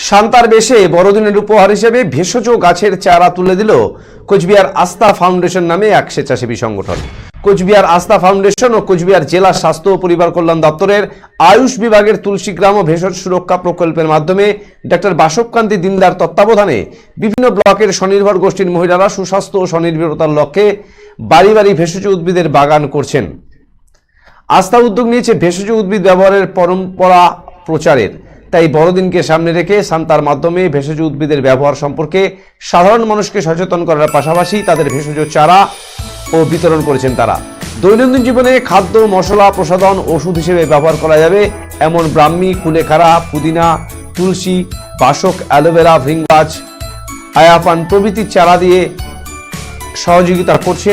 শান্তার বেশে বড়দিনের উপহার হিসেবে ভেষজ গাছের চারা তুলে দিল কোচবিহার আস্থা ফাউন্ডেশন নামে এক স্বেচ্ছাসেবী সংগঠন। কোচবিহার আস্থা ফাউন্ডেশন ও কোচবিহার জেলা স্বাস্থ্য ও পরিবার কল্যাণ দপ্তরের আয়ুষ বিভাগের তুলসীগ্রাম ও ভেষজ সুরক্ষা প্রকল্পের মাধ্যমে ডক্টর বাসবকান্তি দিনদার তত্ত্বাবধানে বিভিন্ন ব্লকের স্বনির্ভর গোষ্ঠীর মহিলারা সুস্বাস্থ্য ও স্বনির্ভরতার লক্ষ্যে বাড়ি বাড়ি ভেষজ উদ্ভিদের বাগান করছেন। আস্থা উদ্যোগ নিয়েছে ভেষজ উদ্ভিদ ব্যবহারের পরম্পরা প্রচারের। তাই বড়দিনকে সামনে রেখে সান্তার মাধ্যমে ভেষজ উদ্ভিদের ব্যবহার সম্পর্কে সাধারণ মানুষকে সচেতন করার পাশাপাশি তাদের ভেষজ চারা ও বিতরণ করেছেন তারা। দৈনন্দিন জীবনে খাদ্য মশলা প্রসাধন ওষুধ হিসেবে ব্যবহার করা যাবে এমন ব্রাহ্মী, কুলেখাড়া, পুদিনা, তুলসী, বাসক, অ্যালোভেরা, ভৃঙ্গাজ, আয়াপান প্রভৃতি চারা দিয়ে সহযোগিতা করছে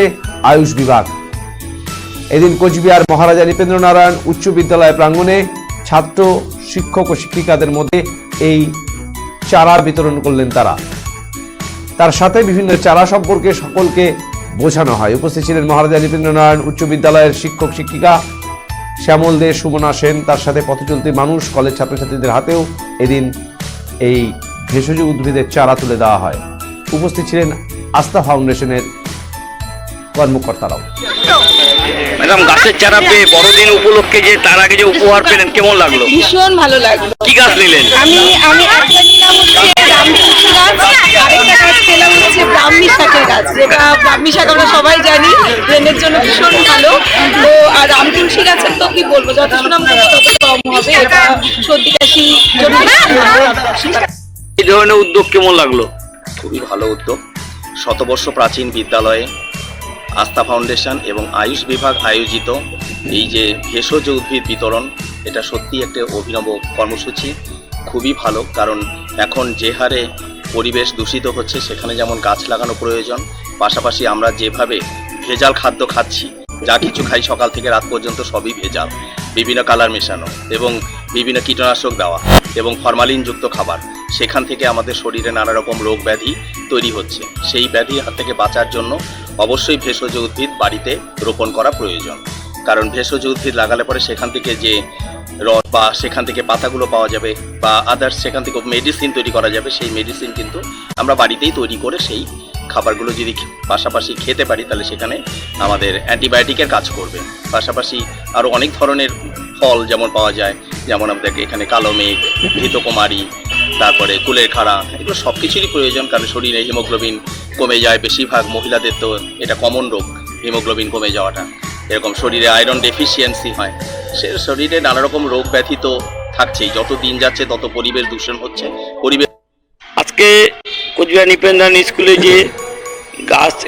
আয়ুষ বিভাগ। এদিন কোচবিহার মহারাজা নৃপেন্দ্রনারায়ণ উচ্চ বিদ্যালয় প্রাঙ্গণে ছাত্র, শিক্ষক ও শিক্ষিকাদের মধ্যে এই চারা বিতরণ করলেন তারা। তার সাথে বিভিন্ন চারা সম্পর্কে সকলকে বোঝানো হয়। উপস্থিত ছিলেন মহারাজা নৃপেন্দ্রনারায়ণ উচ্চ বিদ্যালয়ের শিক্ষক শিক্ষিকা শ্যামল দে, সুমনা সেন, তার সাথে পথচলতি মানুষ, কলেজ ছাত্রছাত্রীদের হাতেও এদিন এই ভেষজ উদ্ভিদের চারা তুলে দেওয়া হয়। উপস্থিত ছিলেন আস্থা ফাউন্ডেশনের কর্মকর্তারাও। ম্যাডাম, গাছের চারা পেয়ে বড়দিন উপলক্ষে যে তার আগে যে উপহার পেলেন কেমন লাগলো? ভীষণ ভালো লাগলো। কি গাছ নিলেন? আমি একটা নিলাম হচ্ছে রামতুলসী গাছ, আরেকটা গাছ পেলাম হচ্ছে ব্রাহ্মী শাকের গাছ, যেটা ব্রাহ্মী শাক আমরা সবাই জানি ব্রেনের জন্য ভীষণ ভালো। তো আর রামতুলসী গাছের তো কি বলবো, যত সুনাম তত কম হবে। এটা সর্দি কাশির জন্য এই ধরনের উদ্যোগ কেমন লাগলো? খুবই ভালো উদ্যোগ। শতবর্ষ প্রাচীন বিদ্যালয়ে আস্থা ফাউন্ডেশন এবং আয়ুষ বিভাগ আয়োজিত এই যে ভেষজ উদ্ভিদ বিতরণ, এটা সত্যি একটা অভিনব কর্মসূচি। খুবই ভালো, কারণ এখন যে হারে পরিবেশ দূষিত হচ্ছে সেখানে যেমন গাছ লাগানো প্রয়োজন, পাশাপাশি আমরা যেভাবে ভেজাল খাদ্য খাচ্ছি, যা কিছু খাই সকাল থেকে রাত পর্যন্ত সবই ভেজাল, বিভিন্ন কালার মেশানো এবং বিভিন্ন কীটনাশক দেওয়া এবং ফরমালিনযুক্ত খাবার, সেখান থেকে আমাদের শরীরে নানা রকম রোগ ব্যাধি তৈরি হচ্ছে। সেই ব্যাধির হাত থেকে বাঁচার জন্য অবশ্যই ভেষজ উদ্ভিদ বাড়িতে রোপণ করা প্রয়োজন। কারণ ভেষজ উদ্ভিদ লাগালে পরে সেখান থেকে যে রস বা সেখান থেকে পাতাগুলো পাওয়া যাবে বা আদার্স সেখান থেকে মেডিসিন তৈরি করা যাবে, সেই মেডিসিন কিন্তু আমরা বাড়িতেই তৈরি করে সেই খাবারগুলো যদি পাশাপাশি খেতে পারি তাহলে সেখানে আমাদের অ্যান্টিবায়োটিকের কাজ করবে। পাশাপাশি আরও অনেক ধরনের ফল যেমন পাওয়া যায়, যেমন আমাদের এখানে কালো মেঘ, ঘৃতকুমারী, তারপরে কুলেখাড়া, এগুলো সব কিছুরই প্রয়োজন। কারণ শরীরে হিমোগ্লোবিন কমে যায়, বেশিরভাগ মহিলাদের তো এটা কমন রোগ হিমোগ্লোবিন কমে যাওয়াটা। এরকম শরীরে আয়রন ডেফিসিয়েন্সি হয়, সে শরীরে নানা রকম রোগ ব্যাধি তো থাকছেই। যত দিন যাচ্ছে তত পরিবেশ দূষণ হচ্ছে। পরিবেশ আজকে কোচবিহার নৃপেন্দ্রনারায়ণ স্কুলে যে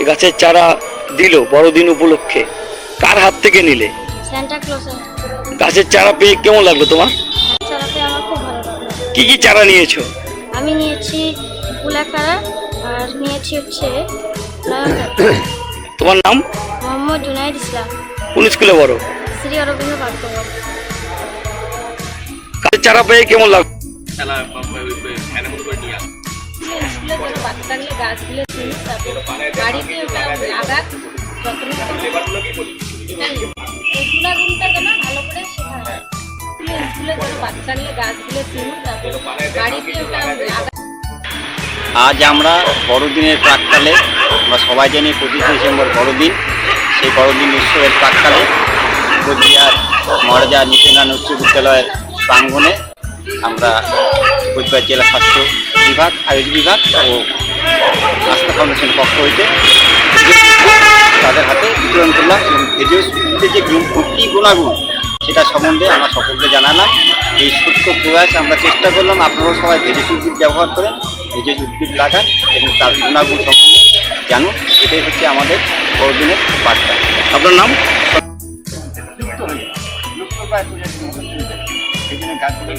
গাছের চারা দিল বড়দিন উপলক্ষে, কার হাত থেকে নিলে? সান্তা ক্লজের। গাছের চারা পেয়ে কেমন লাগলো তোমার? চারা পেয়ে আমার খুব ভালো লাগলো। কি কি চারা নিয়েছো? আমি নিয়েছি কুলেখাড়া আর নিয়েছি হচ্ছে তোমার নাম? মোহাম্মদ জুনাইদ ইসলাম। কোন স্কুলে পড়ো? শ্রী অরবিন্দ পাঠ্যক্রম। গাছের চারা পেয়ে কেমন লাগলো? স্কুলে কোনো বাচ্চা থাকলে গাছগুলো চিনি, তারপরে বাড়িতে ওটা লাগাক, এই গুণাগুণটা যেন ভালো করে শেখানো হয়। স্কুলে কোনো বাচ্চা নিয়ে গাছগুলো চিনি, তারপরে বাড়িতে ওটা লাগাক। আজ আমরা বড়দিনের প্রাক্কালে, আমরা সবাই জানি 25 ডিসেম্বর বড়দিন। সেই বড়দিন উৎসবের প্রাক্কালে কোচবিহার মহারাজা নৃপেন্দ্রনারায়ণ উচ্চ বিদ্যালয়ের প্রাঙ্গণে আমরা কোচবিহার জেলা স্বাস্থ্য বিভাগ, আয়ুষ বিভাগ ও আস্থা ফাউন্ডেশনের পক্ষ হইতে তাদের হাতে বিতরণ করলাম এবং ভেষজ উদ্ভিদের যে কী গুণাগুণ সেটা সম্বন্ধে আমরা সকলকে জানালাম। এই ছোট্ট প্রয়াস আমরা চেষ্টা করলাম আপনারাও সবাই ভেষজ উদ্ভিদ ব্যবহার করেন, ভেষজ উদ্ভিদ লাগান এবং তার গুণাগুণ সম্বন্ধে জানুন। এটাই হচ্ছে আমাদের বড়দিনের বার্তা। আপনার নাম? গাছগুলো